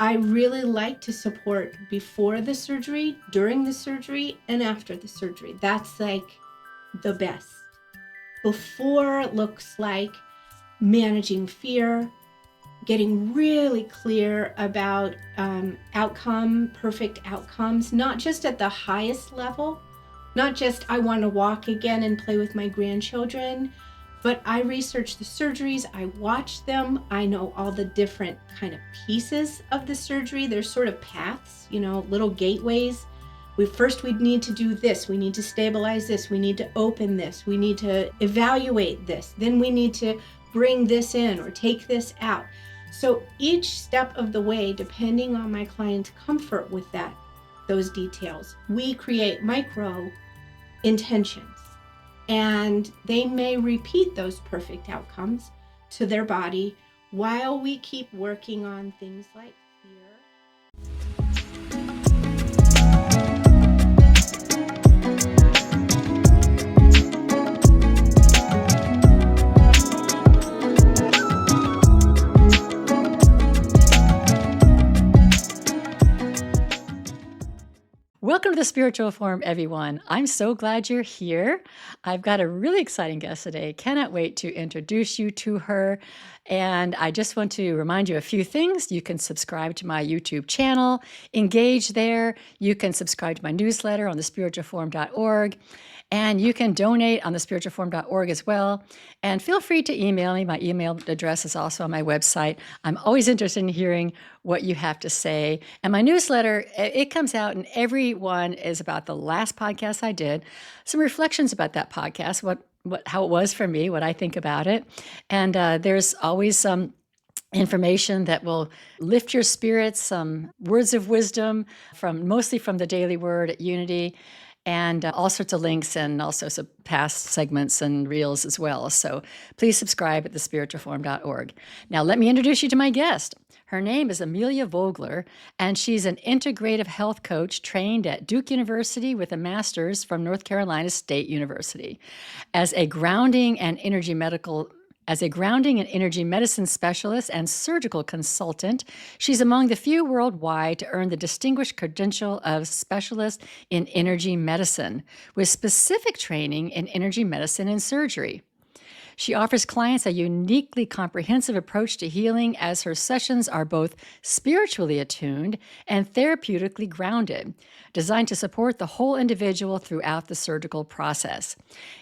I really like to support before the surgery, during the surgery, and after the surgery. That's like the best. Before looks like managing fear, getting really clear about perfect outcomes, not just at the highest level, not just I want to walk again and play with my grandchildren, but I research the surgeries, I watch them, I know all the different kind of pieces of the surgery. There's sort of paths, little gateways. We'd need to do this, we need to stabilize this, we need to open this, we need to evaluate this, then we need to bring this in or take this out. So each step of the way, depending on my client's comfort with those details, we create micro intentions, and they may repeat those perfect outcomes to their body while we keep working on things like fear. Welcome to the Spiritual Forum, everyone. I'm so glad you're here. I've got a really exciting guest today. Cannot wait to introduce you to her. And I just want to remind you a few things. You can subscribe to my YouTube channel, engage there. You can subscribe to my newsletter on thespiritualforum.org. And you can donate on thespiritualforum.org as well. And feel free to email me. My email address is also on my website. I'm always interested in hearing what you have to say. And my newsletter, it comes out, and every one is about the last podcast I did, some reflections about that podcast, how it was for me, what I think about it. And there's always some information that will lift your spirits, some words of wisdom mostly from the Daily Word at Unity, and all sorts of links and also some past segments and reels as well. So please subscribe at thespiritualforum.org. Now, let me introduce you to my guest. Her name is Amelia Vogler, and she's an integrative health coach trained at Duke University with a master's from North Carolina State University. As a grounding and energy medicine specialist and surgical consultant, she's among the few worldwide to earn the distinguished credential of specialist in energy medicine, with specific training in energy medicine and surgery. She offers clients a uniquely comprehensive approach to healing, as her sessions are both spiritually attuned and therapeutically grounded, designed to support the whole individual throughout the surgical process.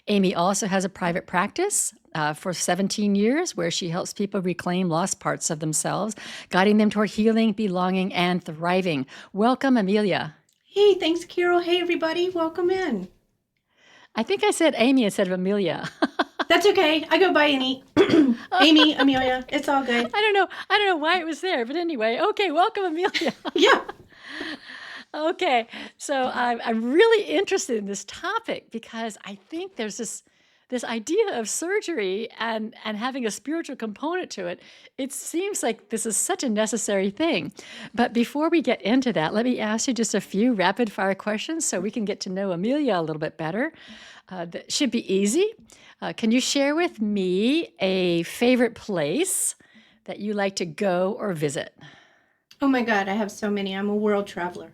Amy also has a private practice for 17 years where she helps people reclaim lost parts of themselves, guiding them toward healing, belonging, and thriving. Welcome, Amelia. Hey, thanks, Carol. Hey, everybody. Welcome in. I think I said Amy instead of Amelia. That's okay. I go by Amy, Amelia. It's all good. I don't know why it was there, but anyway. Okay, welcome, Amelia. Yeah. Okay, so I'm really interested in this topic because I think there's this idea of surgery and having a spiritual component to it. It seems like this is such a necessary thing. But before we get into that, let me ask you just a few rapid fire questions so we can get to know Amelia a little bit better. That should be easy. Can you share with me a favorite place that you like to go or visit? Oh my God, I have so many. I'm a world traveler.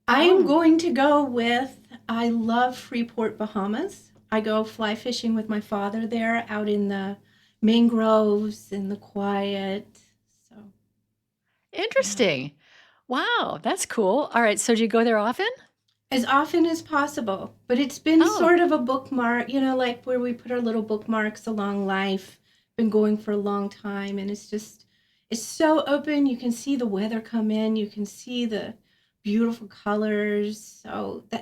I am going to go with, I love Freeport, Bahamas. I go fly fishing with my father there out in the mangroves and the quiet. So interesting. Yeah. Wow, that's cool. All right, so do you go there often? As often as possible, but it's been sort of a bookmark, like where we put our little bookmarks along life. Been going for a long time, and it's so open. You can see the weather come in, you can see the beautiful colors.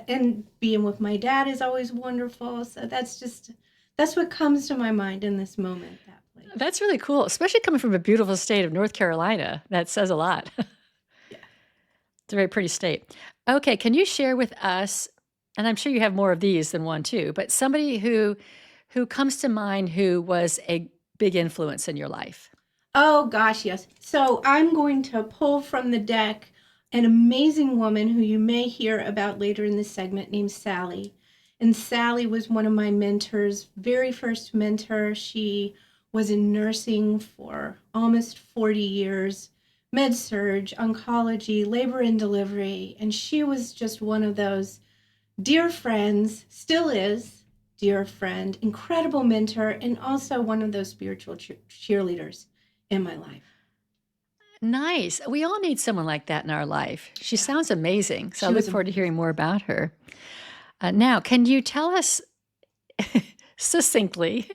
And being with my dad is always wonderful. So that's what comes to my mind in this moment, that place. That's really cool, especially coming from a beautiful state of North Carolina. That says a lot. Yeah. It's a very pretty state. Okay, can you share with us, and I'm sure you have more of these than one too, but somebody who comes to mind who was a big influence in your life? Oh gosh, yes. So I'm going to pull from the deck an amazing woman who you may hear about later in this segment named Sally. And Sally was one of my mentors, very first mentor. She was in nursing for almost 40 years, med surge, oncology, labor and delivery. And she was just one of those dear friends, still is dear friend, incredible mentor, and also one of those spiritual cheerleaders in my life. Nice. We all need someone like that in our life. She Yeah, sounds amazing. So I she look was forward to hearing amazing. more about her. Now, can you tell us succinctly,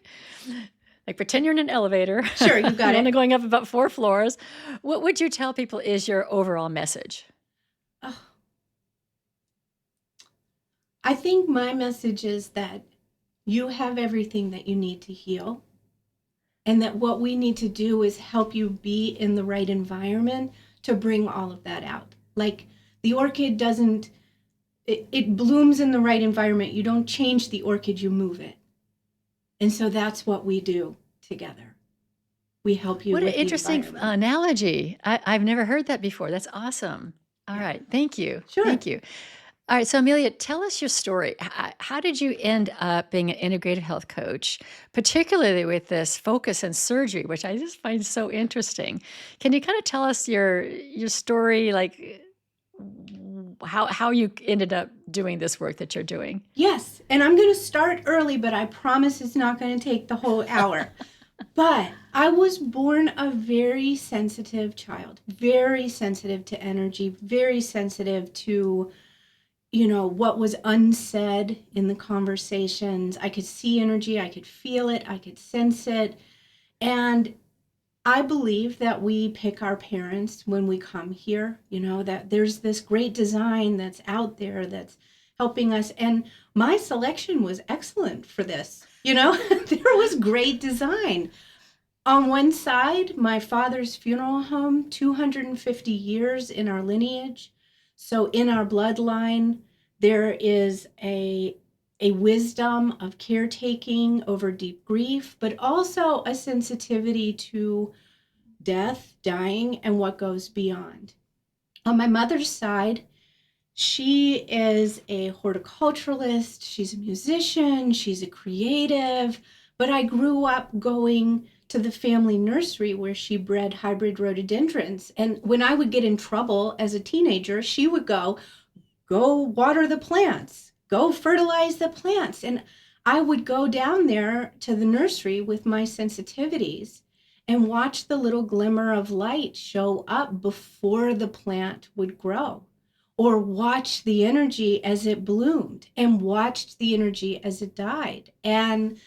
like pretend you're in an elevator, Sure, you got you're only it. going up about 4 floors. What would you tell people is your overall message? Oh, I think my message is that you have everything that you need to heal, and that what we need to do is help you be in the right environment to bring all of that out. Like the orchid doesn't, it blooms in the right environment. You don't change the orchid, you move it. And so that's what we do together. We help you What an with the interesting environment. analogy. I've never heard that before. That's awesome. All Yeah, right. Thank you. sure. Thank you. All right. So, Amelia, tell us your story. How did you end up being an integrative health coach, particularly with this focus in surgery, which I just find so interesting? Can you kind of tell us your story, like how you ended up doing this work that you're doing? Yes. And I'm going to start early, but I promise it's not going to take the whole hour. But I was born a very sensitive child, very sensitive to energy, very sensitive to, what was unsaid in the conversations. I could see energy, I could feel it, I could sense it. And I believe that we pick our parents when we come here, that there's this great design that's out there that's helping us. And my selection was excellent for this. There was great design. On one side, my father's funeral home, 250 years in our lineage. So in our bloodline, there is a wisdom of caretaking over deep grief, but also a sensitivity to death, dying, and what goes beyond. On my mother's side, she is a horticulturalist, she's a musician, she's a creative, but I grew up going to the family nursery where she bred hybrid rhododendrons. And when I would get in trouble as a teenager, she would go water the plants, go fertilize the plants. And I would go down there to the nursery with my sensitivities and watch the little glimmer of light show up before the plant would grow, or watch the energy as it bloomed and watched the energy as it died. And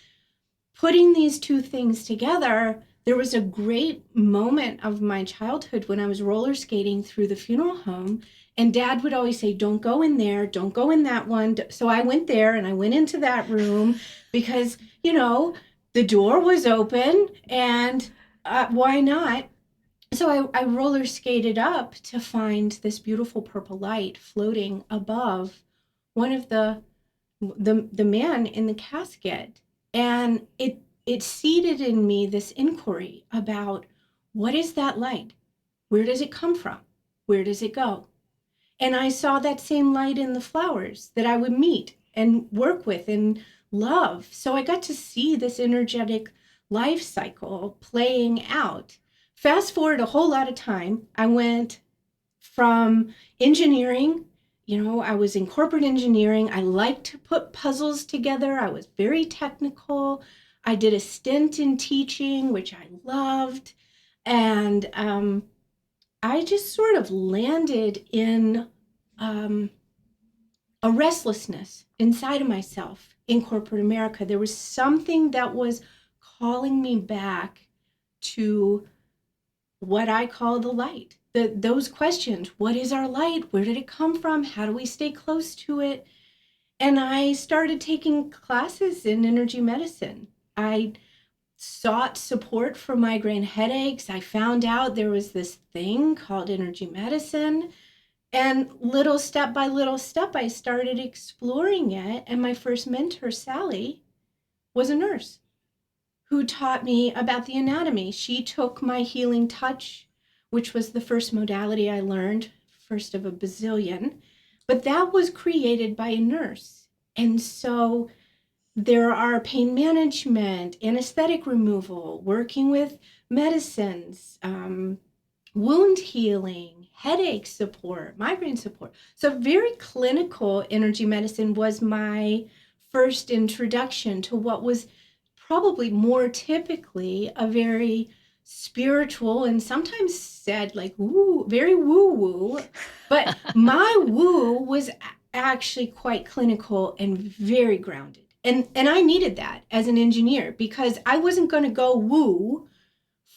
putting these two things together, there was a great moment of my childhood when I was roller skating through the funeral home. And dad would always say, don't go in there, don't go in that one. So I went there and I went into that room because, the door was open and why not? So I roller skated up to find this beautiful purple light floating above one of the man in the casket, and it seeded in me this inquiry about what is that light, where does it come from, where does it go? And I saw that same light in the flowers that I would meet and work with and love. So I got to see this energetic life cycle playing out. Fast forward a whole lot of time, I went from engineering. I was in corporate engineering. I liked to put puzzles together. I was very technical. I did a stint in teaching, which I loved. And I just sort of landed in um, a restlessness inside of myself in corporate America. There was something that was calling me back to what I call the light. Those questions: what is our light? Where did it come from? How do we stay close to it? And I started taking classes in energy medicine. I sought support for migraine headaches. I found out there was this thing called energy medicine. And little step, I started exploring it. And my first mentor, Sally, was a nurse who taught me about the anatomy. She took my healing touch, which was the first modality I learned, first of a bazillion, but that was created by a nurse. And so there are pain management, anesthetic removal, working with medicines, wound healing, headache support, migraine support. So very clinical energy medicine was my first introduction to what was probably more typically a very spiritual and sometimes said like woo, very woo woo. But my woo was actually quite clinical and very grounded. And I needed that as an engineer because I wasn't going to go woo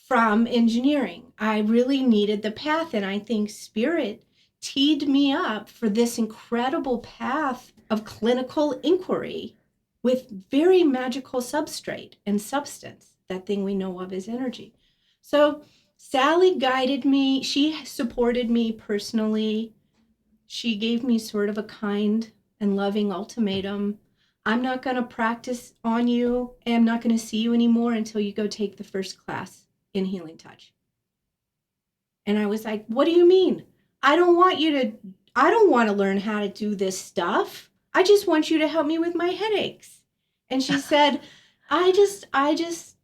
from engineering. I really needed the path, and I think spirit teed me up for this incredible path of clinical inquiry with very magical substrate and substance, that thing we know of as energy. So Sally guided me. She supported me personally. She gave me sort of a kind and loving ultimatum. I'm not going to practice on you, and I'm not going to see you anymore until you go take the first class in Healing Touch. And I was like, what do you mean? I don't want to learn how to do this stuff. I just want you to help me with my headaches. And she said, I just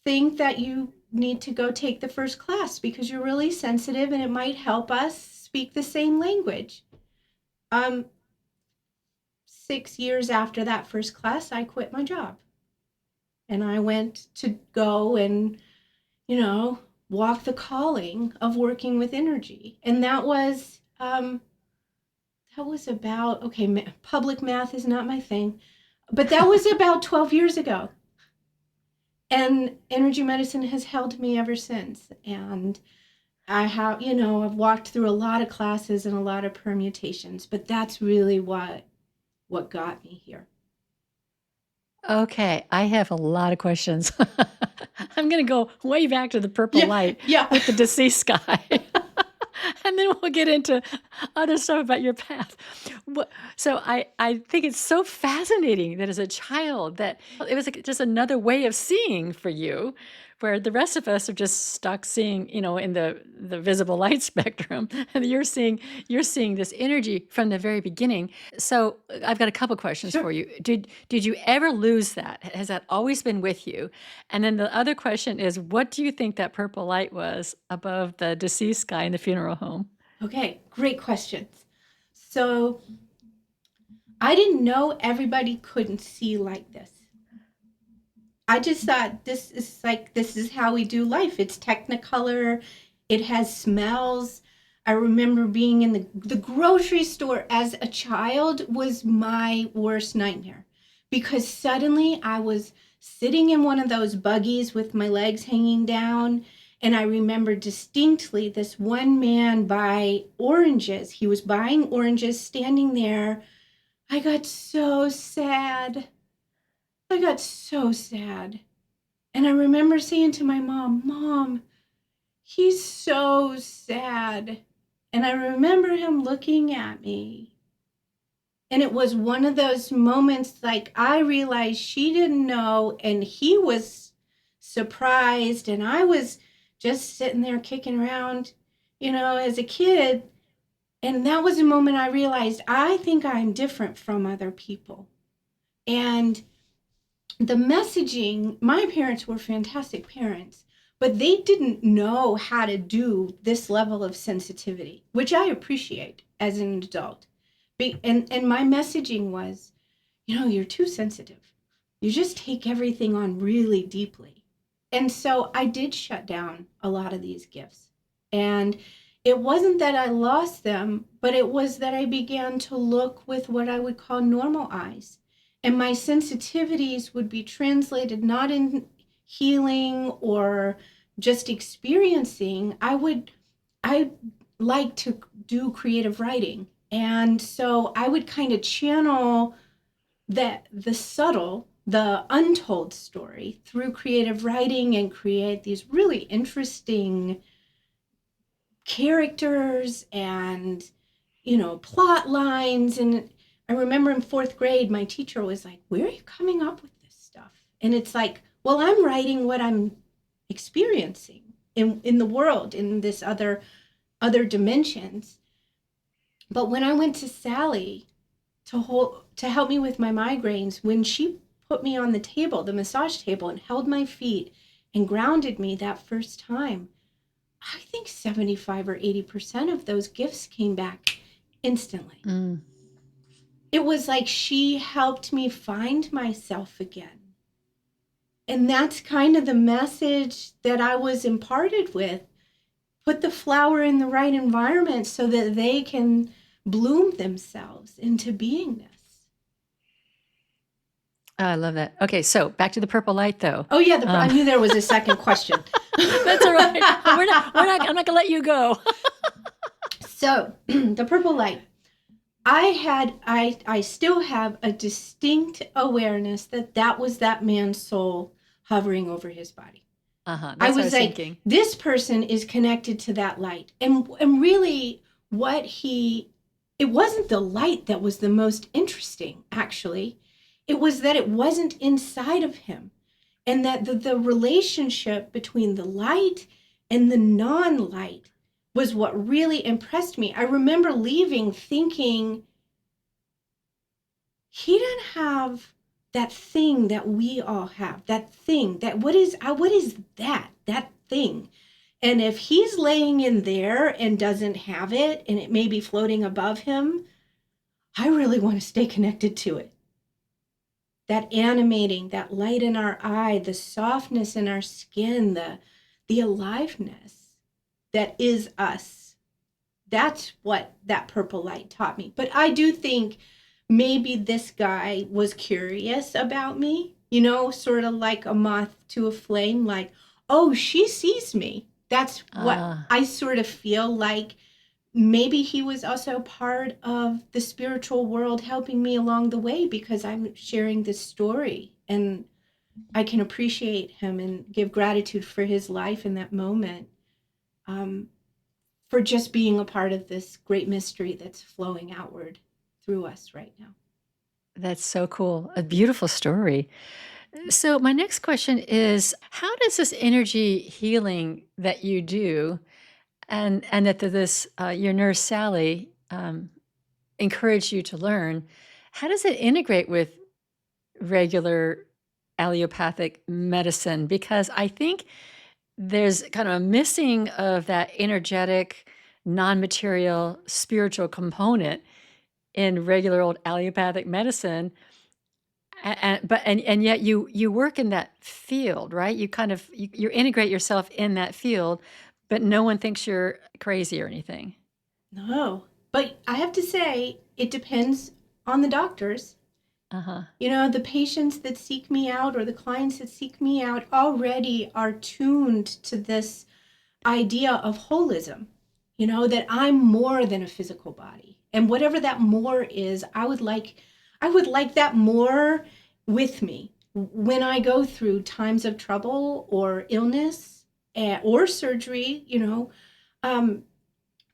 think that you need to go take the first class because you're really sensitive and it might help us speak the same language. 6 years after that first class, I quit my job. And I went to go and, walk the calling of working with energy. And that was about, okay, public math is not my thing, but that was about 12 years ago. And energy medicine has held me ever since. And I have, I've walked through a lot of classes and a lot of permutations, but that's really what got me here. Okay, I have a lot of questions. I'm going to go way back to the purple light with the deceased guy. And then we'll get into other stuff about your path. So I think it's so fascinating that as a child that it was like just another way of seeing for you, where the rest of us are just stuck seeing, in the visible light spectrum. And you're seeing this energy from the very beginning. So I've got a couple questions for you. Did you ever lose that? Has that always been with you? And then the other question is, what do you think that purple light was above the deceased guy in the funeral home? Okay, great questions. So I didn't know everybody couldn't see like this. I just thought this is how we do life. It's technicolor. It has smells. I remember being in the grocery store as a child was my worst nightmare because suddenly I was sitting in one of those buggies with my legs hanging down. And I remember distinctly this one man buy oranges. He was buying oranges standing there. I got so sad. I got so sad. And I remember saying to my Mom, he's so sad. And I remember him looking at me. And it was one of those moments like I realized she didn't know and he was surprised and I was just sitting there kicking around, as a kid. And that was a moment I realized I think I'm different from other people. And the messaging, my parents were fantastic parents, but they didn't know how to do this level of sensitivity, which I appreciate as an adult. And my messaging was, you're too sensitive. You just take everything on really deeply. And so I did shut down a lot of these gifts. And it wasn't that I lost them, but it was that I began to look with what I would call normal eyes. And my sensitivities would be translated not in healing or just experiencing. I like to do creative writing. And so I would kind of channel the subtle, the untold story through creative writing and create these really interesting characters and, plot lines. And I remember in fourth grade, my teacher was like, where are you coming up with this stuff? And it's like, well, I'm writing what I'm experiencing in the world, in this other dimensions. But when I went to Sally to help me with my migraines, when she put me on the massage table, and held my feet and grounded me that first time, I think 75 or 80% of those gifts came back instantly. Mm. It was like she helped me find myself again. And that's kind of the message that I was imparted with. Put the flower in the right environment so that they can bloom themselves into beingness. Oh, I love that. Okay, so back to the purple light, though. Oh yeah, I knew there was a second question. That's all right. I'm not gonna let you go. So the purple light. I still have a distinct awareness that was that man's soul hovering over his body. That's I what I was was like, thinking. this person is connected to that light. And really it wasn't the light that was the most interesting, actually. It was that it wasn't inside of him. And that the relationship between the light and the non-light was what really impressed me. I remember leaving thinking, he didn't have that thing that we all have. That thing that what is that thing? And if he's laying in there and doesn't have it, and it may be floating above him, I really want to stay connected to it. That animating, that light in our eye, the softness in our skin, the aliveness that is us. That's what that purple light taught me. But I do think maybe this guy was curious about me, sort of like a moth to a flame, like, oh, she sees me. That's what I sort of feel like. Maybe he was also part of the spiritual world helping me along the way because I'm sharing this story and I can appreciate him and give gratitude for his life in that moment, for just being a part of this great mystery that's flowing outward through us right now. That's so cool. A beautiful story. So my next question is, how does this energy healing that you do and that this your nurse Sally encouraged you to learn, how does it integrate with regular allopathic medicine? Because I think there's kind of a missing of that energetic, non-material, spiritual component in regular old allopathic medicine. And yet you work in that field, right? You kind of you integrate yourself in that field, but no one thinks you're crazy or anything. No, but I have to say, it depends on the doctors. Uh-huh. The patients that seek me out or the clients that seek me out already are tuned to this idea of holism, that I'm more than a physical body. And whatever that more is, I would like that more with me when I go through times of trouble or illness, or surgery, um,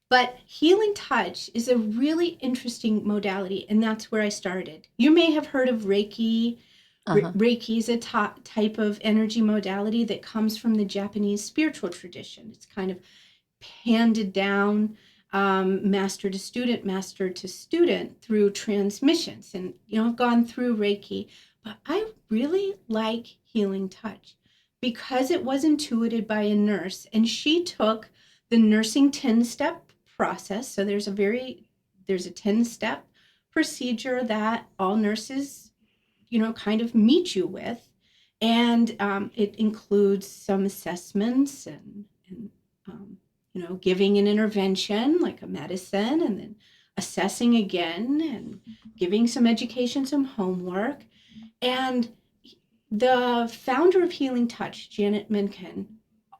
but healing touch is a really interesting modality, and that's where I started. You may have heard of Reiki. Uh-huh. Reiki is a type of energy modality that comes from the Japanese spiritual tradition. It's kind of handed down, master to student through transmissions. And, I've gone through Reiki, but I really like healing touch because it was intuited by a nurse, and she took the nursing 10-step process. So there's a 10-step procedure that all nurses, kind of meet you with. And it includes some assessments and giving an intervention like a medicine, and then assessing again and giving some education, some homework. And the founder of Healing Touch, Janet Minkin,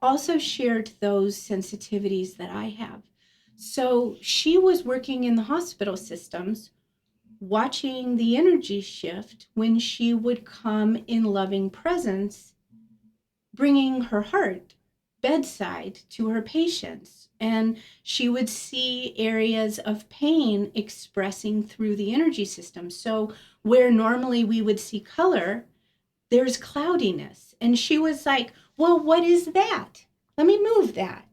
also shared those sensitivities that I have. So she was working in the hospital systems, watching the energy shift when she would come in loving presence, bringing her heart bedside to her patients. And she would see areas of pain expressing through the energy system. So, where normally we would see color, there's cloudiness. And she was like, well, what is that? Let me move that.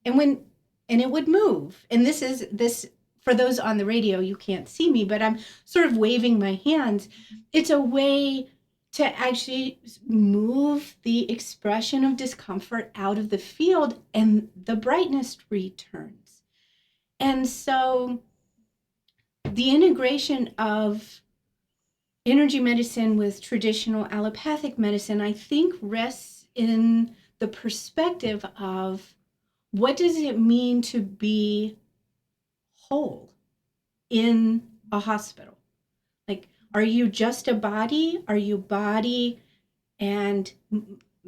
And it would move. And this for those on the radio, you can't see me, but I'm sort of waving my hands. It's a way to actually move the expression of discomfort out of the field, and the brightness returns. And so the integration of energy medicine with traditional allopathic medicine, I think, rests in the perspective of what does it mean to be whole in a hospital? Like, are you just a body? Are you body and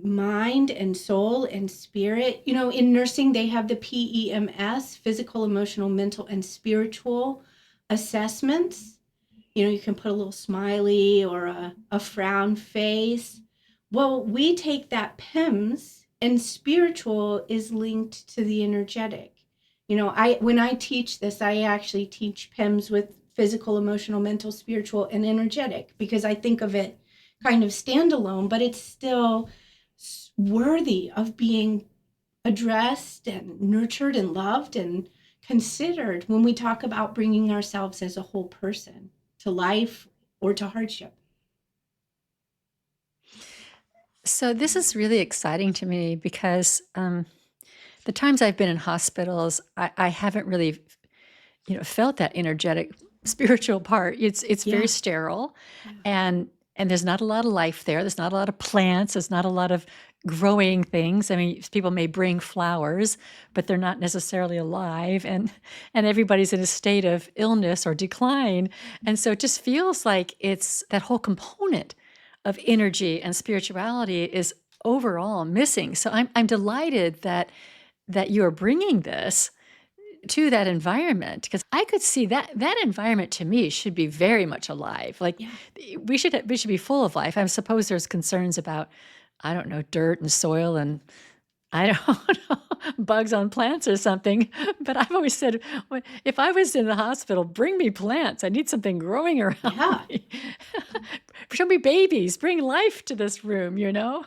mind and soul and spirit? You know, in nursing, they have the PEMS, physical, emotional, mental, and spiritual assessments. You know, you can put a little smiley or a frown face. Well, we take that PEMS, and spiritual is linked to the energetic. You know, when I teach this, I actually teach PEMS with physical, emotional, mental, spiritual, and energetic, because I think of it kind of standalone, but it's still worthy of being addressed and nurtured and loved and considered when we talk about bringing ourselves as a whole person to life or to hardship. So this is really exciting to me because the times I've been in hospitals, I haven't really, felt that energetic spiritual part. It's very Yeah, sterile, yeah, and there's not a lot of life there. There's not a lot of plants. There's not a lot of growing things. I mean, people may bring flowers, but they're not necessarily alive, and everybody's in a state of illness or decline. And so it just feels like it's that whole component of energy and spirituality is overall missing. So I'm delighted that you're bringing this to that environment, because I could see that environment to me should be very much alive. Like yeah, we should be full of life. I suppose there's concerns about, I don't know, dirt and soil and I don't know, bugs on plants or something. But I've always said, if I was in the hospital, bring me plants. I need something growing around yeah. me. Show me babies. Bring life to this room, you know?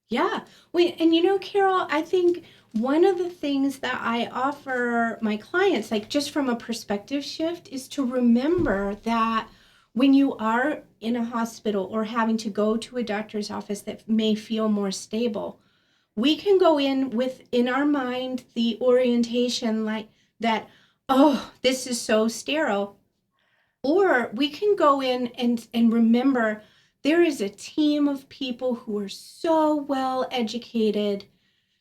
Yeah. Wait, and you know, Carol, I think one of the things that I offer my clients, like just from a perspective shift, is to remember that when you are in a hospital or having to go to a doctor's office that may feel more stable, we can go in with in our mind the orientation like that, oh, this is so sterile. Or we can go in and remember there is a team of people who are so well educated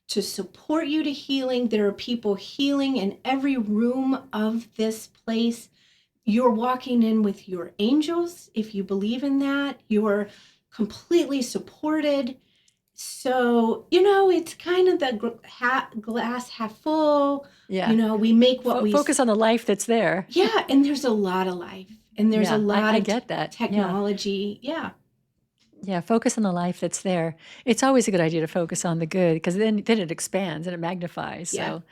to support you to healing. There are people healing in every room of this place. You're walking in with your angels, if you believe in that. You're completely supported. So, you know, it's kind of the glass half full. You Yeah. know, we make what we Focus on the life that's there. yeah, and there's a lot of life, and there's a Yeah, lot I of get that. Yeah. technology. Yeah, Yeah, focus on the life that's there. It's always a good idea to focus on the good, because then it expands and it magnifies. yeah, So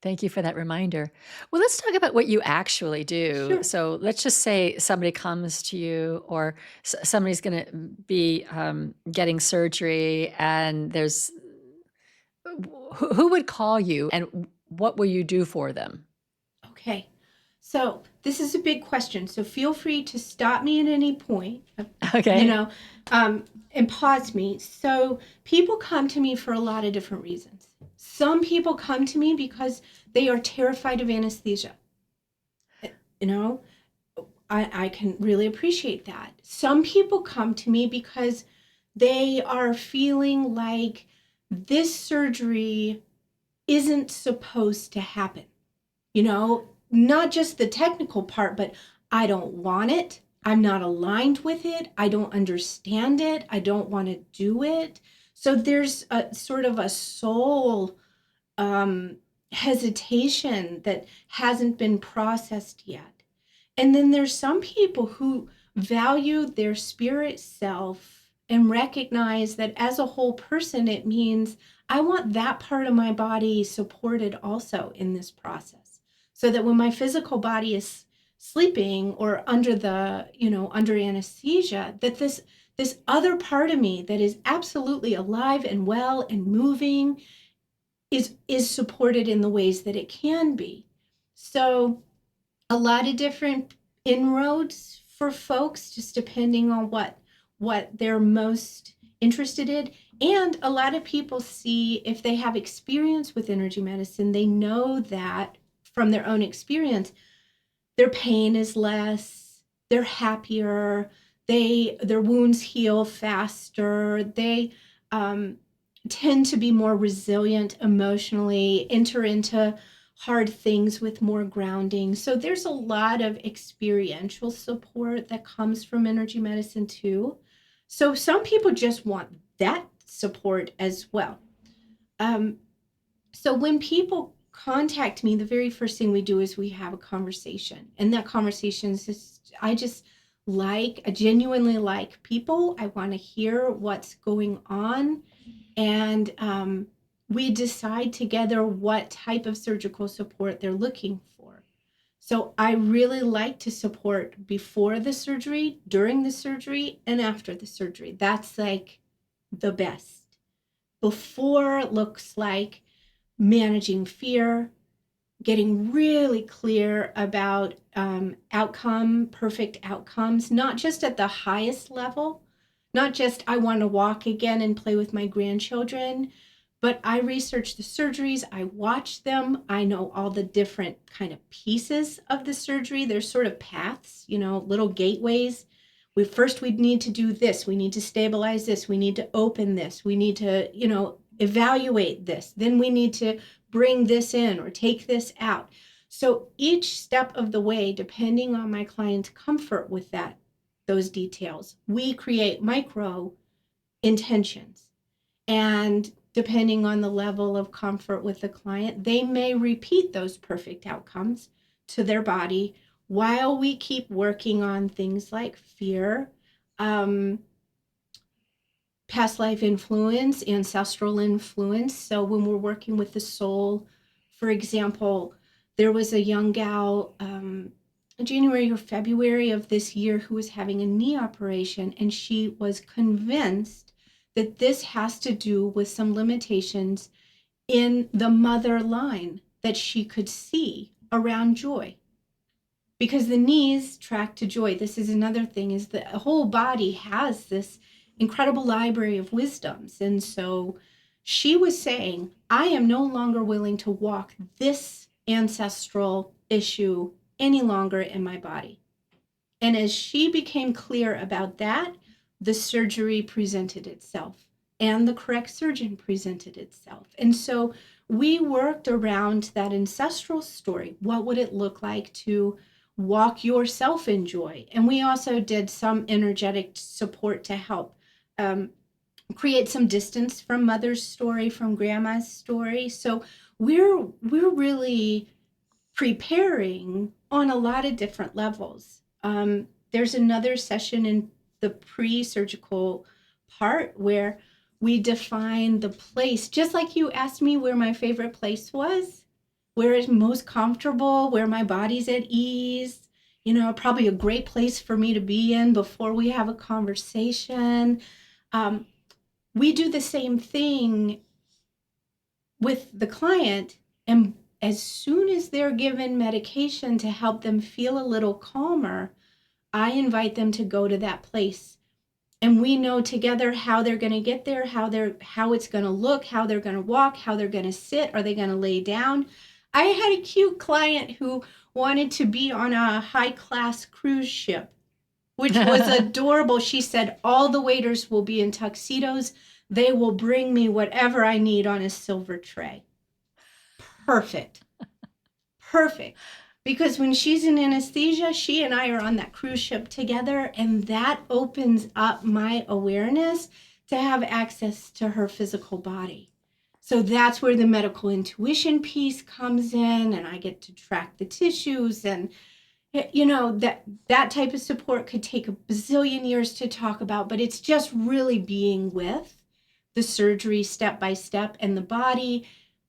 thank you for that reminder. Well, let's talk about what you actually do. sure. So let's just say somebody comes to you, or somebody's going to be getting surgery, and there's who would call you, and what will you do for them? Okay. So this is a big question. So feel free to stop me at any point, you Okay. know, and pause me. So people come to me for a lot of different reasons. Some people come to me because they are terrified of anesthesia. You know, I can really appreciate that. Some people come to me because they are feeling like this surgery isn't supposed to happen. You know, not just the technical part, but I don't want it. I'm not aligned with it. I don't understand it. I don't want to do it. So there's a sort of a soul um, hesitation that hasn't been processed yet. And then there's some people who value their spirit self and recognize that as a whole person, it means I want that part of my body supported also in this process. So that when my physical body is sleeping or under the, you know, under anesthesia, that this other part of me that is absolutely alive and well and moving is supported in the ways that it can be. So a lot of different inroads for folks, just depending on what they're most interested in. And a lot of people see, if they have experience with energy medicine, they know that from their own experience, their pain is less, they're happier, their wounds heal faster, they tend to be more resilient emotionally, enter into hard things with more grounding. So there's a lot of experiential support that comes from energy medicine too. So some people just want that support as well. So when people contact me, the very first thing we do is we have a conversation. And that conversation is just, I genuinely like people. I want to hear what's going on. And we decide together what type of surgical support they're looking for. So I really like to support before the surgery, during the surgery, and after the surgery. That's like the best. Before looks like managing fear, getting really clear about perfect outcomes, not just at the highest level, not just I want to walk again and play with my grandchildren, but I research the surgeries, I watch them, I know all the different kind of pieces of the surgery. There's sort of paths, little gateways. We'd need to do this, we need to stabilize this, we need to open this, we need to, evaluate this, then we need to bring this in or take this out. So each step of the way, depending on my client's comfort with those details, we create micro intentions. And depending on the level of comfort with the client, they may repeat those perfect outcomes to their body while we keep working on things like fear, past life influence, ancestral influence. So when we're working with the soul, for example, there was a young gal January or February of this year who was having a knee operation, and she was convinced that this has to do with some limitations in the mother line that she could see around joy, because the knees track to joy. This is another thing, is the whole body has this incredible library of wisdoms. And so she was saying, I am no longer willing to walk this ancestral issue any longer in my body. And as she became clear about that, the surgery presented itself and the correct surgeon presented itself. And so we worked around that ancestral story. What would it look like to walk yourself in joy? And we also did some energetic support to help create some distance from mother's story, from grandma's story. So we're really preparing on a lot of different levels. There's another session in the pre-surgical part where we define the place, just like you asked me where my favorite place was, where it's most comfortable, where my body's at ease, probably a great place for me to be in before we have a conversation. We do the same thing with the client, and as soon as they're given medication to help them feel a little calmer, I invite them to go to that place. And we know together how they're going to get there, how it's going to look, how they're going to walk, how they're going to sit, are they going to lay down? I had a cute client who wanted to be on a high-class cruise ship, which was adorable. She said, all the waiters will be in tuxedos. They will bring me whatever I need on a silver tray. Perfect. Because when she's in anesthesia, she and I are on that cruise ship together, and that opens up my awareness to have access to her physical body. So that's where the medical intuition piece comes in, and I get to track the tissues, and that type of support could take a bazillion years to talk about, but it's just really being with the surgery step by step, and the body,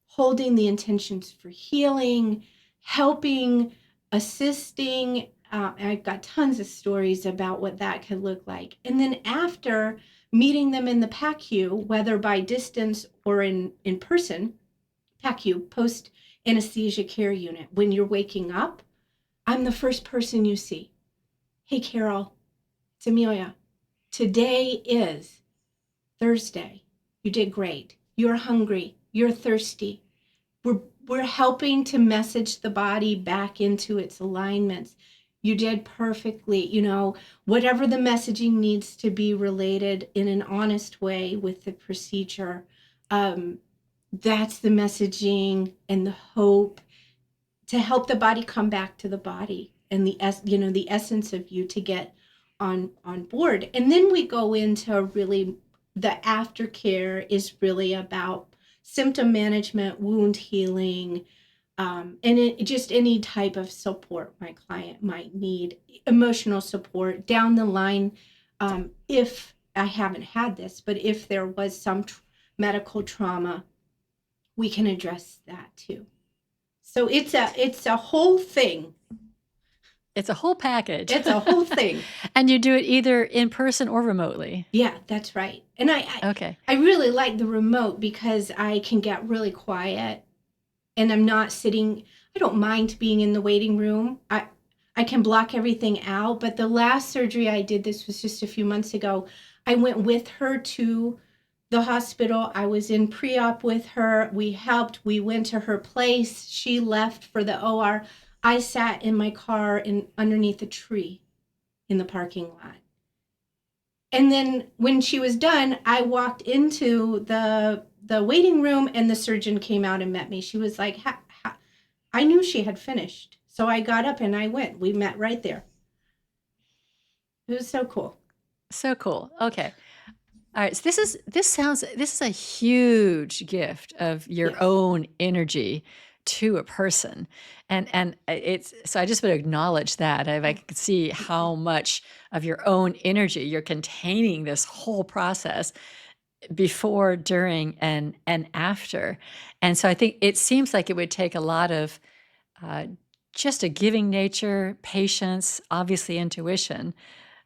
holding the intentions for healing, helping, assisting. I've got tons of stories about what that could look like. And then after meeting them in the PACU, whether by distance or in person, PACU, post anesthesia care unit, when you're waking up, I'm the first person you see. Hey, Carol, it's Amelia. Today is Thursday. You did great. You're hungry. You're thirsty. We're helping to message the body back into its alignments. You did perfectly. Whatever the messaging needs to be related in an honest way with the procedure, that's the messaging and the hope to help the body come back to the body and the essence of you to get on board. And then we go into really the aftercare is really about symptom management, wound healing, just any type of support my client might need, emotional support down the line. If I haven't had this, but if there was some medical trauma, we can address that too. So it's a whole thing. It's a whole package. It's a whole thing. And you do it either in person or remotely. Yeah, that's right. And Okay. I really like the remote because I can get really quiet and I'm not sitting. I don't mind being in the waiting room. I can block everything out. But the last surgery I did, this was just a few months ago, I went with her to the hospital. I was in pre-op with her. We helped. We went to her place. She left for the OR. I sat in my car underneath a tree in the parking lot. And then when she was done, I walked into the waiting room and the surgeon came out and met me. She was like, I knew she had finished. So I got up and I went. We met right there. It was so cool. So cool. Okay. All right. So this is a huge gift of your Yes. own energy to a person. And so I just would acknowledge that. I can see how much of your own energy you're containing this whole process before, during, and after. And so I think it seems like it would take a lot of just a giving nature, patience, obviously intuition.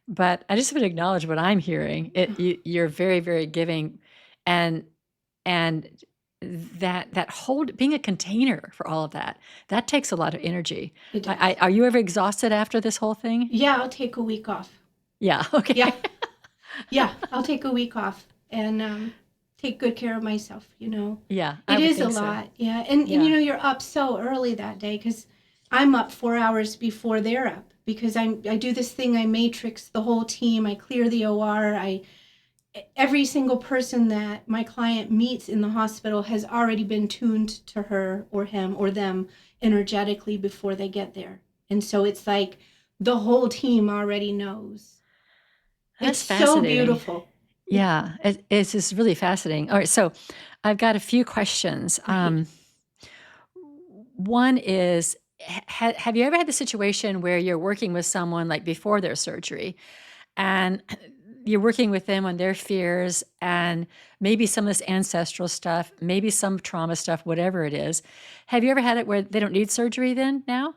But I just would acknowledge what I'm hearing. You're very, very giving, and that being a container for all of that takes a lot of energy. It does. Are you ever exhausted after this whole thing? Yeah, I'll take a week off. Yeah. Okay. Yeah. Yeah, I'll take a week off and take good care of myself, Yeah. It is a lot. Yeah. And you're up so early that day because I'm up 4 hours before they're up because I do this thing. I matrix the whole team. I clear the OR. Every single person that my client meets in the hospital has already been tuned to her or him or them energetically before they get there. And so it's like the whole team already knows. That's It's fascinating. so beautiful. Yeah, it's just really fascinating. All right, so I've got a few questions. One is, have you ever had the situation where you're working with someone like before their surgery, and you're working with them on their fears and maybe some of this ancestral stuff, maybe some trauma stuff, whatever it is? Have you ever had it where they don't need surgery then now?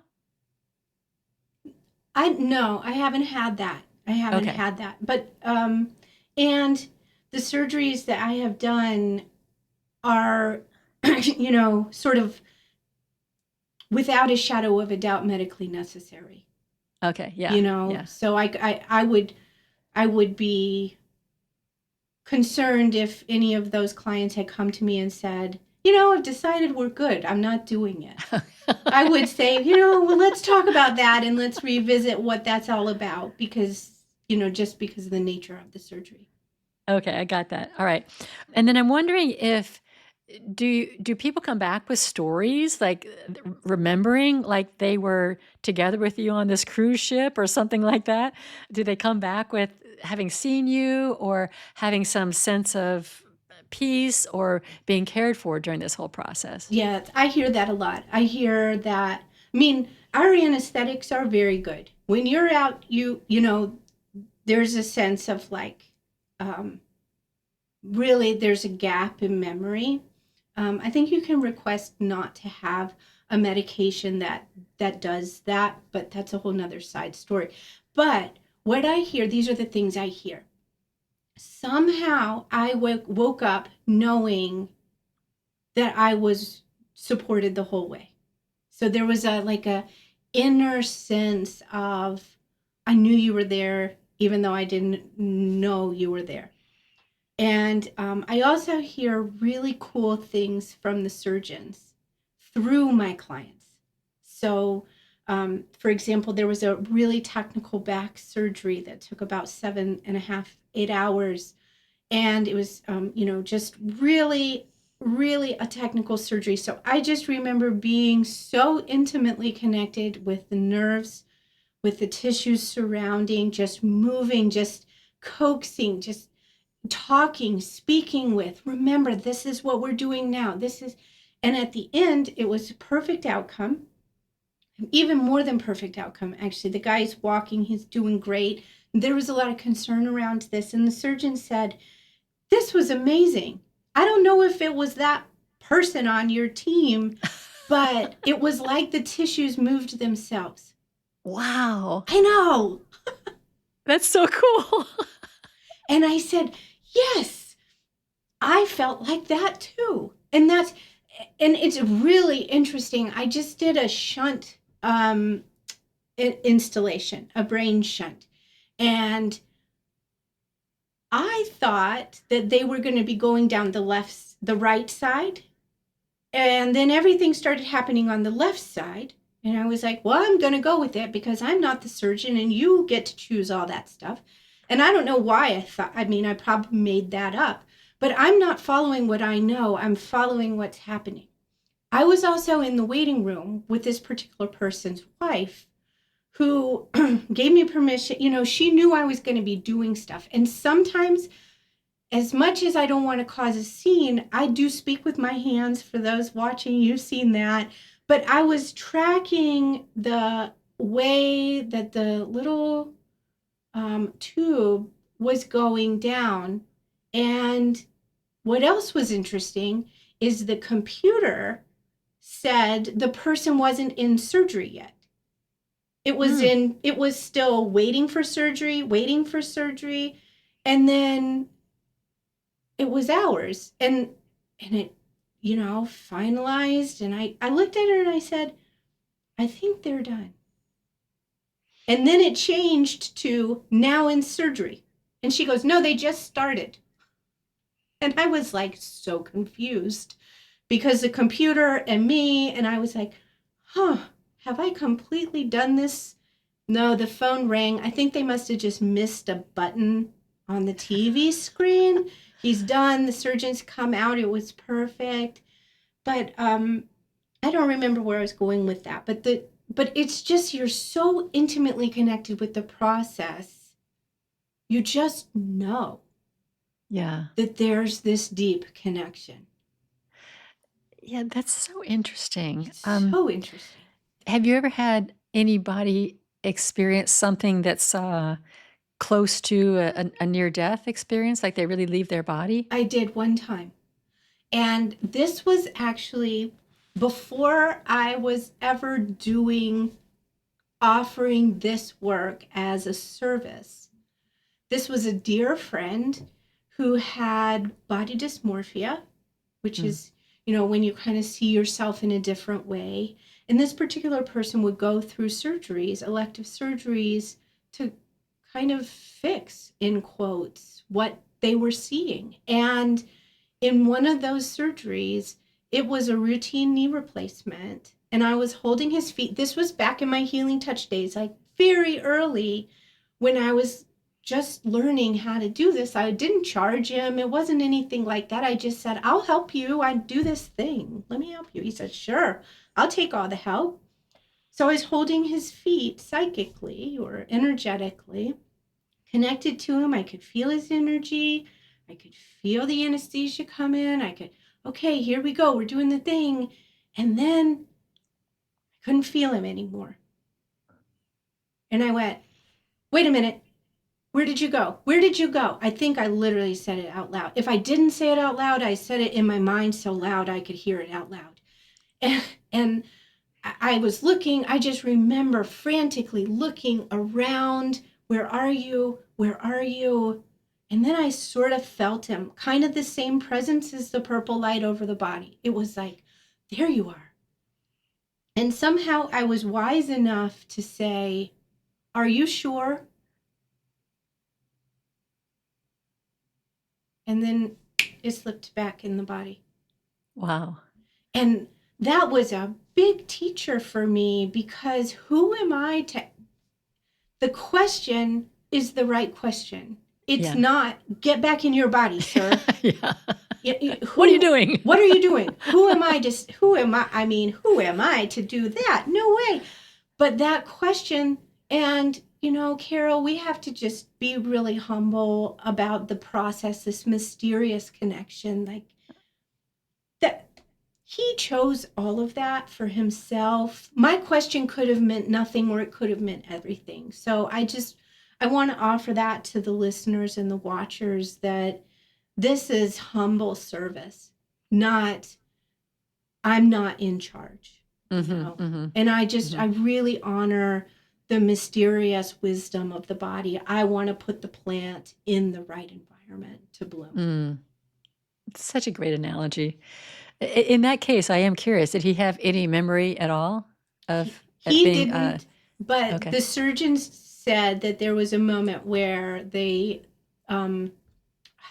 No, I haven't had that. I haven't Okay. had that. But and the surgeries that I have done are sort of without a shadow of a doubt medically necessary. Okay. Yeah. Yeah. So I would be concerned if any of those clients had come to me and said, I've decided we're good. I'm not doing it. I would say, well, let's talk about that and let's revisit what that's all about because, just because of the nature of the surgery. Okay, I got that. All right. And then I'm wondering if do people come back with stories like remembering like they were together with you on this cruise ship or something like that? Do they come back with having seen you or having some sense of peace or being cared for during this whole process? Yeah, I hear that a lot. I hear that. I mean, our anesthetics are very good. When you're out, there's a sense of like, really, there's a gap in memory. I think you can request not to have a medication that does that, but that's a whole nother side story. But what I hear, these are the things I hear. Somehow I woke up knowing that I was supported the whole way. So there was a inner sense of, I knew you were there. even though I didn't know you were there. And I also hear really cool things from the surgeons through my clients. So, for example, there was a really technical back surgery that took about 7.5, 8 hours. And it was, just really, really a technical surgery. So I just remember being so intimately connected with the nerves, with the tissues surrounding, just moving, just coaxing, just talking, speaking with, remember, this is what we're doing now. And at the end, it was a perfect outcome, even more than perfect outcome, actually. The guy's walking, he's doing great. There was a lot of concern around this. And the surgeon said, this was amazing. I don't know if it was that person on your team, but it was like the tissues moved themselves. Wow. I know. That's so cool. And I said, yes, I felt like that too. And it's really interesting. I just did a shunt installation, a brain shunt. And I thought that they were going to be going down the right side. And then everything started happening on the left side. And I was like, well, I'm going to go with it because I'm not the surgeon and you get to choose all that stuff. And I don't know why I probably made that up, but I'm not following what I know. I'm following what's happening. I was also in the waiting room with this particular person's wife who gave me permission. She knew I was going to be doing stuff. And sometimes, as much as I don't want to cause a scene, I do speak with my hands. For those watching, you've seen that. But I was tracking the way that the little tube was going down. And what else was interesting is the computer said the person wasn't in surgery yet. It was still waiting for surgery. And then it was hours. And it, finalized. And I looked at her and I said, I think they're done. And then it changed to now in surgery. And she goes, no, they just started. And I was like so confused because the computer and me, and I was like, have I completely done this? No, the phone rang. I think they must have just missed a button on the TV screen. He's done. The surgeons come out. It was perfect. But I don't remember where I was going with that. But it's just you're so intimately connected with the process. You just know. Yeah. That there's this deep connection. Yeah, that's so interesting. It's so interesting. Have you ever had anybody experience something that's close to a near-death experience, like they really leave their body? I did one time. And this was actually before I was ever offering this work as a service. This was a dear friend who had body dysmorphia, which is, when you kind of see yourself in a different way. And this particular person would go through surgeries, elective surgeries, to kind of fix, in quotes, what they were seeing. And in one of those surgeries, it was a routine knee replacement. And I was holding his feet. This was back in my healing touch days, like very early when I was just learning how to do this. I didn't charge him. It wasn't anything like that. I just said, I'll help you. I do this thing. Let me help you. He said, sure, I'll take all the help. So I was holding his feet psychically or energetically, connected to him. I could feel his energy. I could feel the anesthesia come in. Okay, here we go. We're doing the thing. And then I couldn't feel him anymore. And I went, wait a minute. Where did you go? Where did you go? I think I literally said it out loud. If I didn't say it out loud, I said it in my mind so loud I could hear it out loud. And I was looking, I just remember frantically looking around. Where are you? Where are you? And then I sort of felt him, kind of the same presence as the purple light over the body. It was like, there you are. And somehow I was wise enough to say, are you sure? and then it slipped back in the body. Wow. And that was a big teacher for me, because who am I to, the question is the right question. It's not, get back in your body, sir. Yeah. What are you doing? What are you doing? Who am I to do that? No way. But that question, and, Carol, we have to just be really humble about the process, this mysterious connection, like that. He chose all of that for himself. My question could have meant nothing, or it could have meant everything. So I want to offer that to the listeners and the watchers, that this is humble service, not, I'm not in charge. And I really honor the mysterious wisdom of the body. I want to put the plant in the right environment to bloom. It's such a great analogy. In that case, I am curious, did he have any memory at all of He being, didn't, but okay. the surgeons said that there was a moment where they, I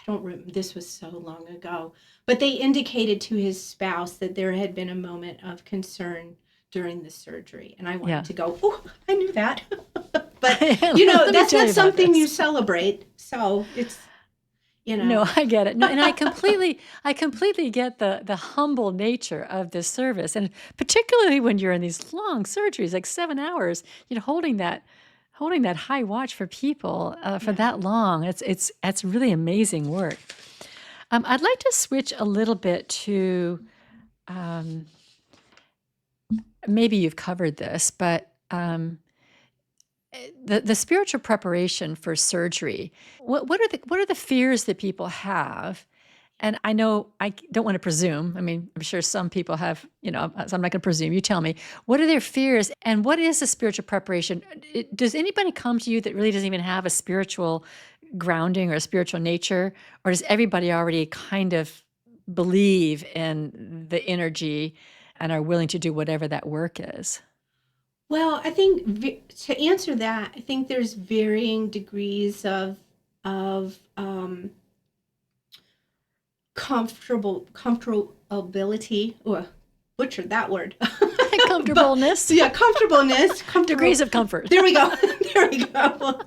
don't remember, this was so long ago, but they indicated to his spouse that there had been a moment of concern during the surgery. And I wanted to go, oh, I knew that. But, that's not something you celebrate. So it's, No, I get it. No, and I completely get the humble nature of this service, and particularly when you're in these long surgeries, like 7 hours, holding that high watch for people for that long. It's really amazing work. I'd like to switch a little bit to, maybe you've covered this, but the spiritual preparation for surgery. What are the fears that people have? And I know I don't want to presume. I mean, I'm sure some people have, so I'm not going to presume. You tell me, what are their fears, and what is the spiritual preparation? Does anybody come to you that really doesn't even have a spiritual grounding or a spiritual nature, or does everybody already kind of believe in the energy and are willing to do whatever that work is? Well, I think to answer that, I think there's varying degrees of comfortability, or butchered that word. Comfortableness. Comfortableness. Degrees of comfort. There we go. There we go.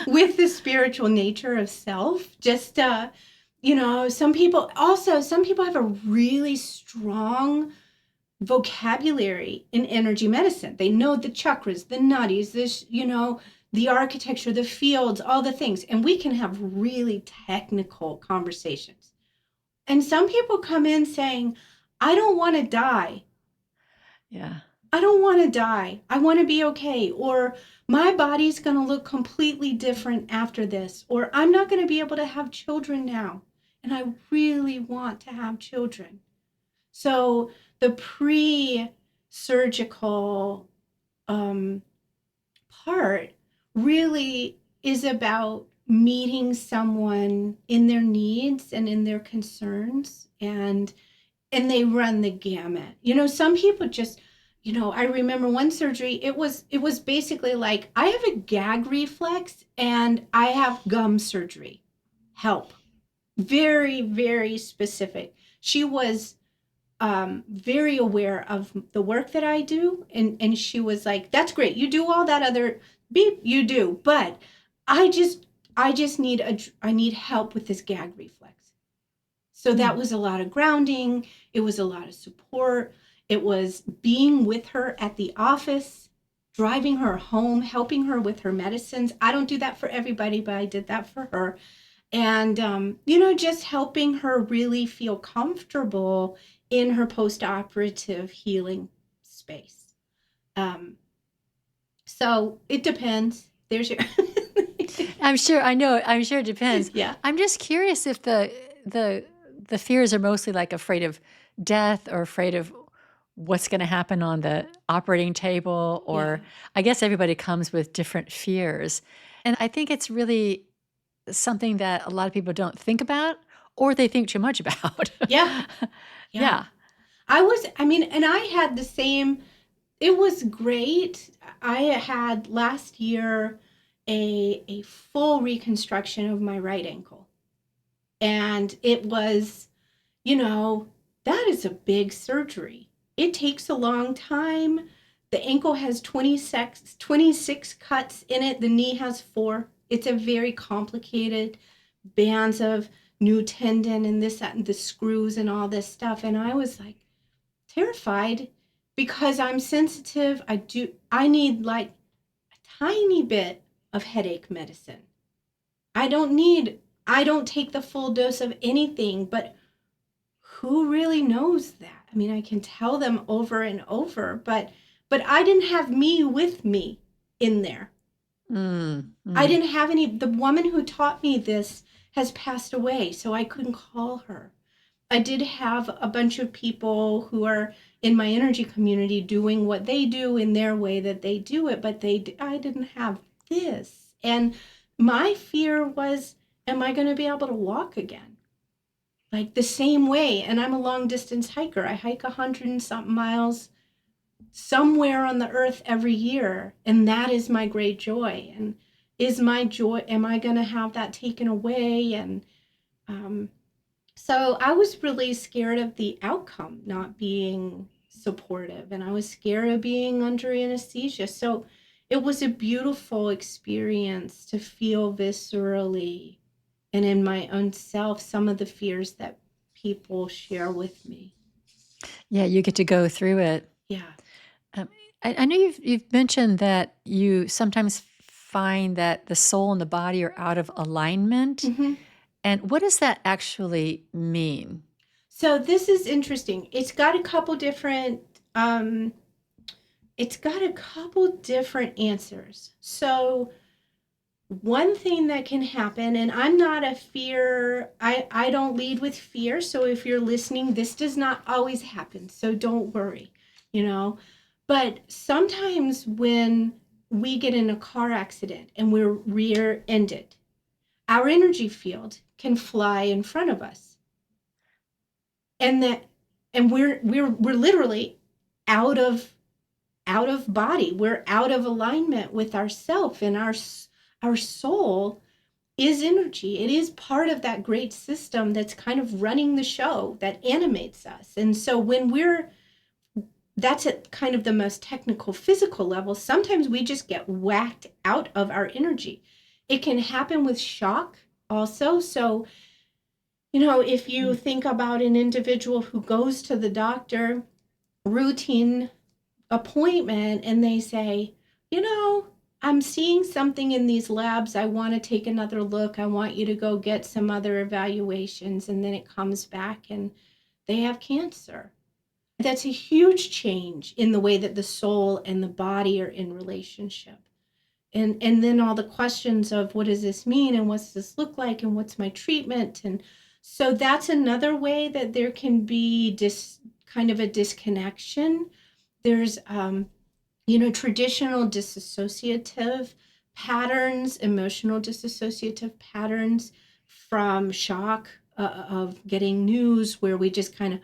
With the spiritual nature of self, just some people have a really strong vocabulary in energy medicine. They know the chakras, the nadis, the architecture, the fields, all the things. And we can have really technical conversations. And some people come in saying, I don't want to die. Yeah. I don't want to die. I want to be okay. Or my body's going to look completely different after this. Or I'm not going to be able to have children now. And I really want to have children. So the pre-surgical part really is about meeting someone in their needs and in their concerns, and they run the gamut. Some people just, I remember one surgery, it was basically like, I have a gag reflex and I have gum surgery. Help. Very, very specific. She was very aware of the work that I do. And she was like, that's great. You do all that other beep, you do. But I just I need help with this gag reflex. So that was a lot of grounding. It was a lot of support. It was being with her at the office, driving her home, helping her with her medicines. I don't do that for everybody, but I did that for her. And, just helping her really feel comfortable in her post-operative healing space. So it depends. There's your... I'm sure it depends. Yeah. I'm just curious if the fears are mostly like afraid of death, or afraid of what's going to happen on the operating table, or I guess everybody comes with different fears. And I think it's really something that a lot of people don't think about, or they think too much about. Yeah. Yeah. And I had the same, it was great. I had last year a full reconstruction of my right ankle. And it was, you know, that is a big surgery. It takes a long time. The ankle has 26 cuts in it. The knee has 4. It's a very complicated bands of new tendon and this, that, and the screws and all this stuff. And I was like terrified because I'm sensitive. I need like a tiny bit of headache medicine. I don't take the full dose of anything, but who really knows that? I mean, I can tell them over and over, but I didn't have me with me in there. I didn't have the woman who taught me this has passed away, so I couldn't call her. I did have a bunch of people who are in my energy community doing what they do in their way that they do it, but I didn't have this. And my fear was, am I going to be able to walk again? Like the same way. And I'm a long distance hiker. I hike 100 and something miles somewhere on the earth every year. And that is my great joy. And is my joy, am I going to have that taken away? And so I was really scared of the outcome not being supportive. And I was scared of being under anesthesia. So it was a beautiful experience to feel viscerally and in my own self some of the fears that people share with me. Yeah, you get to go through it. Yeah. Um, I know you've mentioned that you sometimes find that the soul and the body are out of alignment. Mm-hmm. And what does that actually mean? So this is interesting. It's got a couple different answers. So one thing that can happen, and I'm not a fear, I don't lead with fear. So if you're listening, this does not always happen. So don't worry, you know. But sometimes when we get in a car accident and we're rear-ended, our energy field can fly in front of us. And we're literally out of body. We're out of alignment with ourself, and our soul is energy. It is part of that great system that's kind of running the show that animates us. And so that's at kind of the most technical physical level. Sometimes we just get whacked out of our energy. It can happen with shock also. So, if you think about an individual who goes to the doctor, routine appointment, and they say, I'm seeing something in these labs. I want to take another look. I want you to go get some other evaluations. And then it comes back and they have cancer. That's a huge change in the way that the soul and the body are in relationship. And then all the questions of what does this mean and what's this look like and what's my treatment? And so that's another way that there can be kind of a disconnection. There's traditional dissociative patterns, emotional dissociative patterns from shock of getting news where we just kind of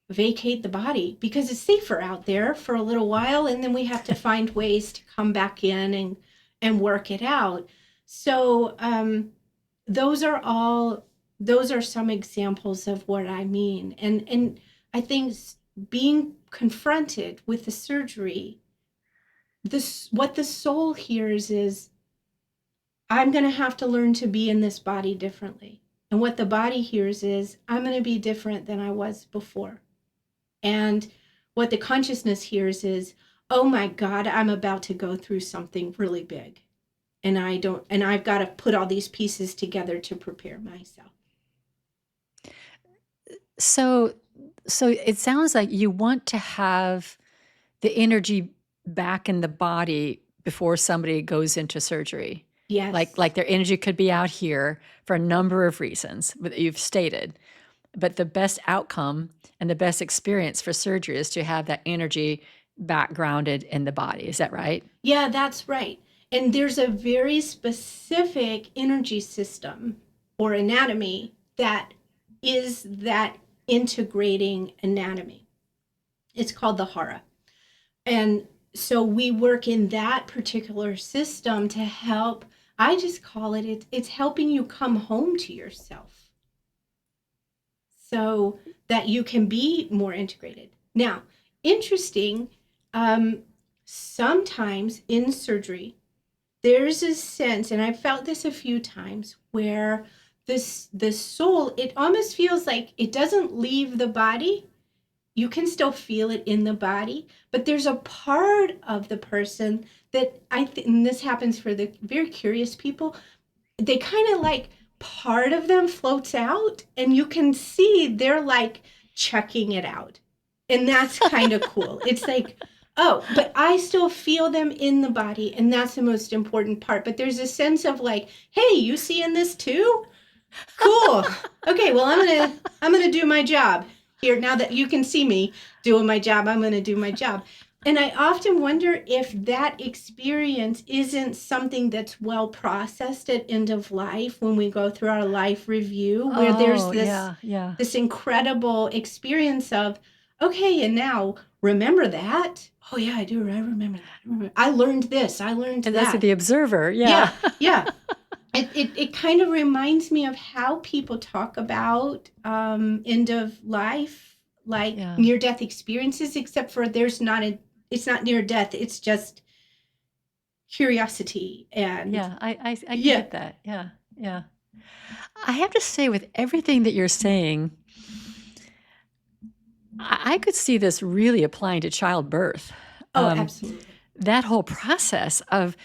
vacate the body because it's safer out there for a little while, and then we have to find ways to come back in and work it out. So those are some examples of what I mean. And I think being confronted with the surgery, what the soul hears is, I'm going to have to learn to be in this body differently. And what the body hears is, I'm going to be different than I was before. And what the consciousness hears is, oh my God, I'm about to go through something really big. And I've got to put all these pieces together to prepare myself. So it sounds like you want to have the energy back in the body before somebody goes into surgery. Yes. Like their energy could be out here for a number of reasons that you've stated. But the best outcome and the best experience for surgery is to have that energy back grounded in the body. Is that right? Yeah, that's right. And there's a very specific energy system or anatomy that is that integrating anatomy. It's called the hara. And so we work in that particular system to help I just call it's helping you come home to yourself so that you can be more integrated. Now, interesting, um, sometimes in surgery, there's a sense, and I've felt this a few times, where the soul, it almost feels like it doesn't leave the body. You can still feel it in the body, but there's a part of the person that and this happens for the very curious people, they kind of like part of them floats out and you can see they're like checking it out. And that's kind of cool. It's like, oh, but I still feel them in the body. And that's the most important part. But there's a sense of like, hey, you seeing this too? Cool. Okay, well, I'm gonna do my job here. Now that you can see me doing my job, I'm gonna do my job. And I often wonder if that experience isn't something that's well processed at end of life when we go through our life review, where there's Oh, yeah, yeah. this incredible experience of, okay, and now remember that. Oh yeah, I do. I remember that. I learned this. I learned And that's that. the observer. Yeah. Yeah, yeah. It kind of reminds me of how people talk about end of life, like Yeah. near death experiences, except for it's not near death, it's just curiosity and Yeah. I can yeah. get that. Yeah. Yeah. I have to say, with everything that you're saying, I could see this really applying to childbirth. Oh, absolutely. That whole process of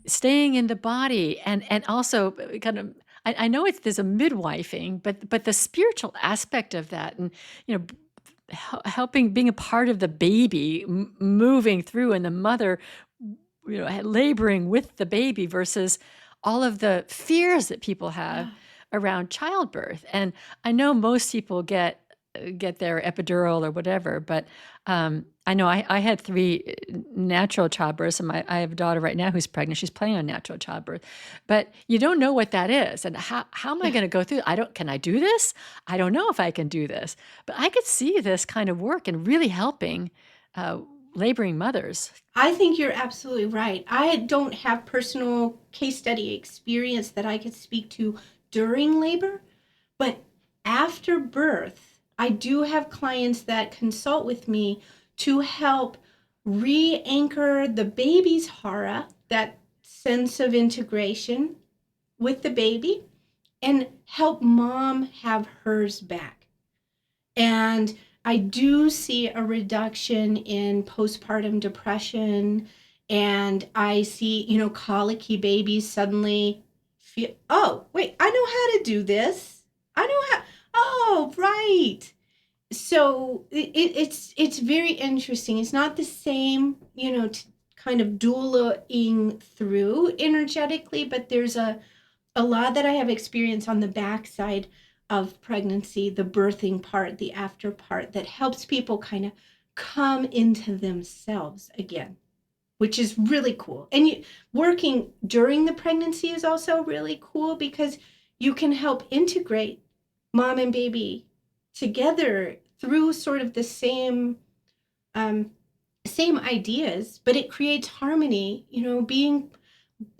staying in the body and also kind of, I know there's a midwifing, but the spiritual aspect of that, and you know, helping, being a part of the baby moving through, and the mother, laboring with the baby versus all of the fears that people have Yeah. around childbirth. And I know most people get their epidural or whatever, but I know I had 3 natural childbirths, and I have a daughter right now who's pregnant. She's planning on natural childbirth, but you don't know what that is, and how am I Yeah. going to go through? Can I do this? I don't know if I can do this, but I could see this kind of work and really helping uh, laboring mothers. I think you're absolutely right. I don't have personal case study experience that I could speak to during labor, but after birth, I do have clients that consult with me to help re-anchor the baby's hara, that sense of integration with the baby, and help mom have hers back. And I do see a reduction in postpartum depression. And I see, colicky babies suddenly feel, oh, wait, I know how to do this. I know how, oh, right. So it's very interesting. It's not the same, kind of doulaing through energetically, but there's a lot that I have experience on the backside of pregnancy, the birthing part, the after part, that helps people kind of come into themselves again, which is really cool. And working during the pregnancy is also really cool because you can help integrate mom and baby together through sort of the um, same ideas, but it creates harmony.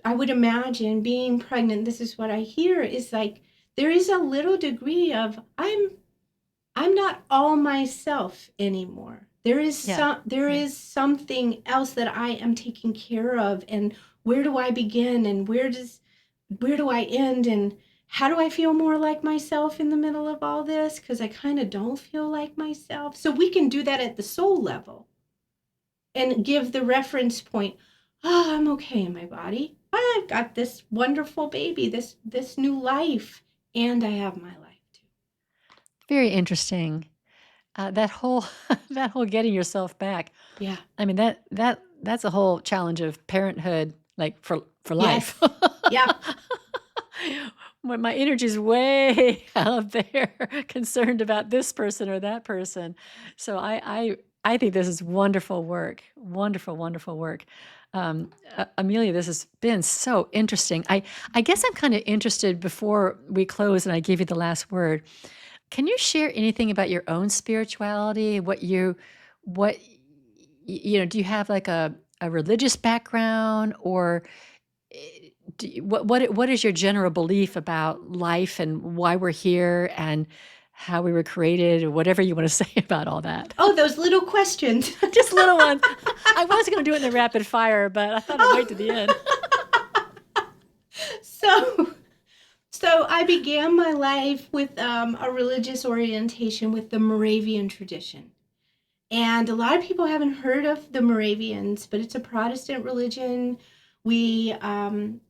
I would imagine being pregnant, this is what I hear, is like there is a little degree of I'm not all myself anymore. Yeah. There Yeah. is something else that I am taking care of, and where do I begin and where do I end, and how do I feel more like myself in the middle of all this, because I kind of don't feel like myself. So we can do that at the soul level and give the reference point. Oh, I'm okay in my body. I've got this wonderful baby, this new life, and I have my life too. Very interesting. That whole that whole getting yourself back. Yeah. I mean, that's a whole challenge of parenthood, like for life. Yes. Yeah. When my energy's way out there, concerned about this person or that person. So I think this is wonderful work. Wonderful, wonderful work. Amelia, this has been so interesting. I guess I'm kind of interested, before we close and I give you the last word. Can you share anything about your own spirituality? What do you have like a religious background, or what is your general belief about life and why we're here and how we were created, or whatever you want to say about all that? Oh, those little questions. Just little ones. I was going to do it in the rapid fire, but I thought I'd wait to the end. So, so I began my life with a religious orientation with the Moravian tradition. And a lot of people haven't heard of the Moravians, but it's a Protestant religion. We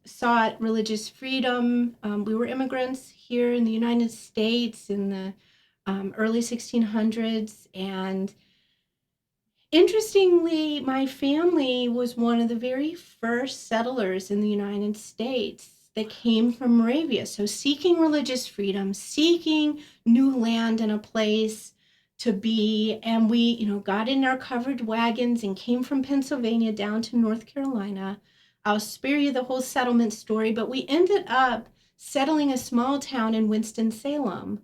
sought religious freedom. We were immigrants here in the United States in the early 1600s. And interestingly, my family was one of the very first settlers in the United States that came from Moravia. So seeking religious freedom, seeking new land and a place to be. And we, got in our covered wagons and came from Pennsylvania down to North Carolina. I'll spare you the whole settlement story, but we ended up settling a small town in Winston-Salem.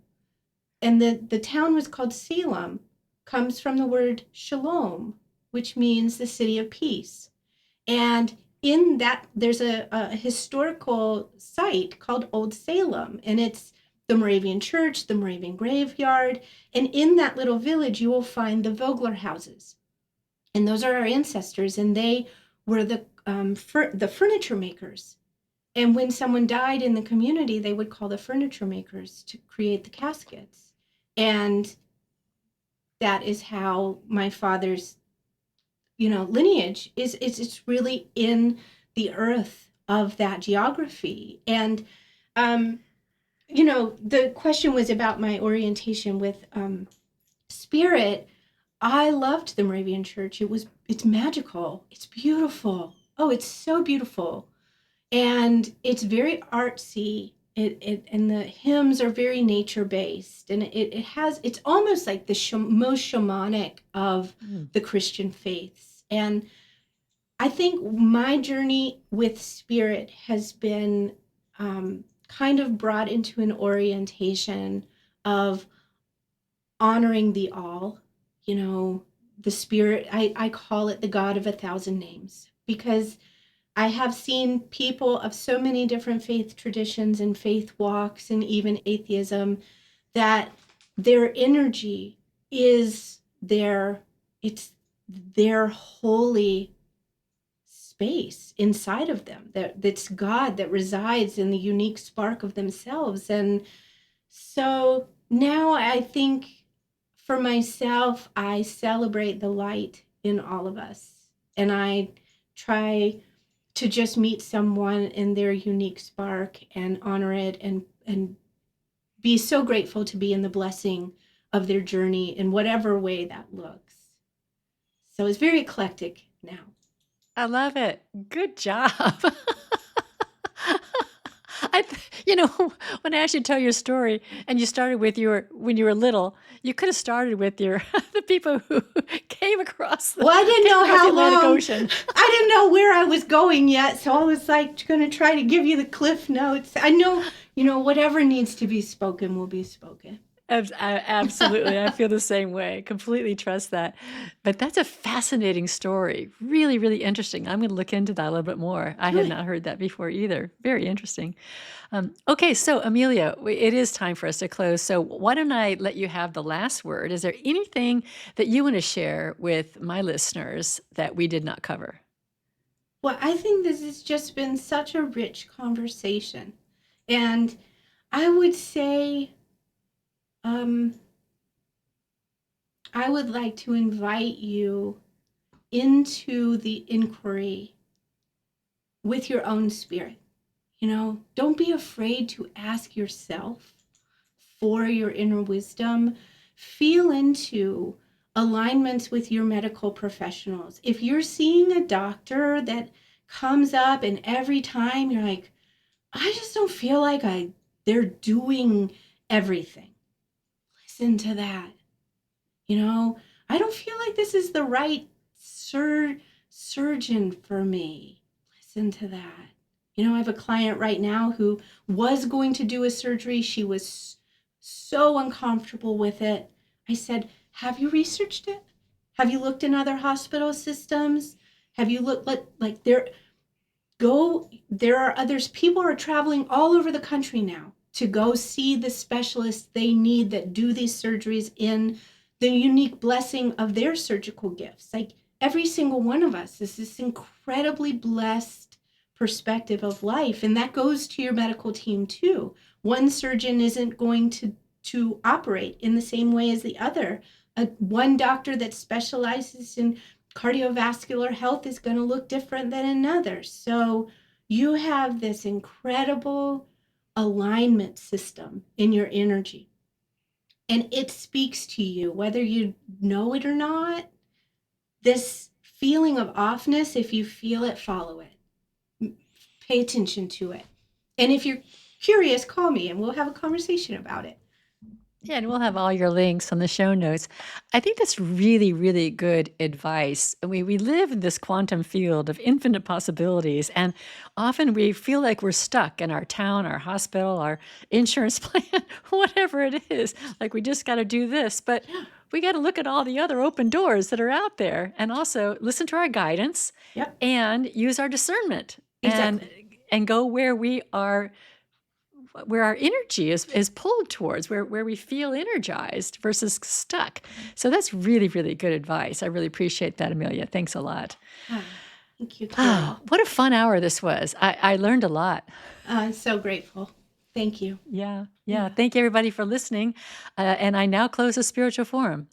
And the town was called Salem, comes from the word shalom, which means the city of peace. And in that, there's a historical site called Old Salem, and it's the Moravian church, the Moravian graveyard. And in that little village, you will find the Vogler houses. And those are our ancestors, and they were the furniture makers. And when someone died in the community, they would call the furniture makers to create the caskets. And that is how my father's lineage is. It's really in the earth of that geography. And the question was about my orientation with spirit. I loved the Moravian church. It's magical, it's beautiful. Oh, it's so beautiful. And it's very artsy. And the hymns are very nature based, and it's almost like the most shamanic of the Christian faiths. And I think my journey with spirit has been kind of brought into an orientation of honoring the all. The spirit, I call it the God of 1,000 names, because I have seen people of so many different faith traditions and faith walks and even atheism that their energy is it's their holy space inside of them. That's God that resides in the unique spark of themselves. And so now I think for myself, I celebrate the light in all of us. And I try to just meet someone in their unique spark and honor it and be so grateful to be in the blessing of their journey in whatever way that looks. So it's very eclectic now. I love it. Good job. When I asked you to tell your story and you started with when you were little, you could have started with the people who came across Well, I didn't know how Atlantic long. Ocean. I didn't know where I was going yet, so I was like going to try to give you the cliff notes. I know, whatever needs to be spoken will be spoken. Absolutely. I feel the same way. Completely trust that. But that's a fascinating story. Really, really interesting. I'm going to look into that a little bit more. I had not heard that before either. Very interesting. Okay, so Amelia, it is time for us to close. So why don't I let you have the last word? Is there anything that you want to share with my listeners that we did not cover? Well, I think this has just been such a rich conversation. And I would say, I would like to invite you into the inquiry with your own spirit. Don't be afraid to ask yourself for your inner wisdom. Feel into alignments with your medical professionals. If you're seeing a doctor that comes up and every time you're like, I just don't feel like they're doing everything. Listen to that. I don't feel like this is the right surgeon for me. Listen to that. I have a client right now who was going to do a surgery. She was so uncomfortable with it. I said, have you researched it? Have you looked in other hospital systems? Have you looked like there? go, there are others, people are traveling all over the country now to go see the specialists they need that do these surgeries in the unique blessing of their surgical gifts. Like every single one of us is this incredibly blessed perspective of life. And that goes to your medical team too. One surgeon isn't going to operate in the same way as the other. One doctor that specializes in cardiovascular health is going to look different than another. So you have this incredible alignment system in your energy. And it speaks to you, whether you know it or not. This feeling of offness, if you feel it, follow it. Pay attention to it. And if you're curious, call me and we'll have a conversation about it. Yeah, and we'll have all your links on the show notes. I think that's really, really good advice. We live in this quantum field of infinite possibilities, and often we feel like we're stuck in our town, our hospital, our insurance plan, whatever it is. Like we just got to do this, but we got to look at all the other open doors that are out there, and also listen to our guidance Yep. and use our discernment Exactly. and go where our energy is pulled towards, where we feel energized versus stuck. So that's really, really good advice. I really appreciate that, Amelia. Thanks a lot. Thank you, Carol. What a fun hour this was. I learned a lot. I'm so grateful. Thank you. Yeah. Thank you, everybody, for listening. And I now close the Spiritual Forum.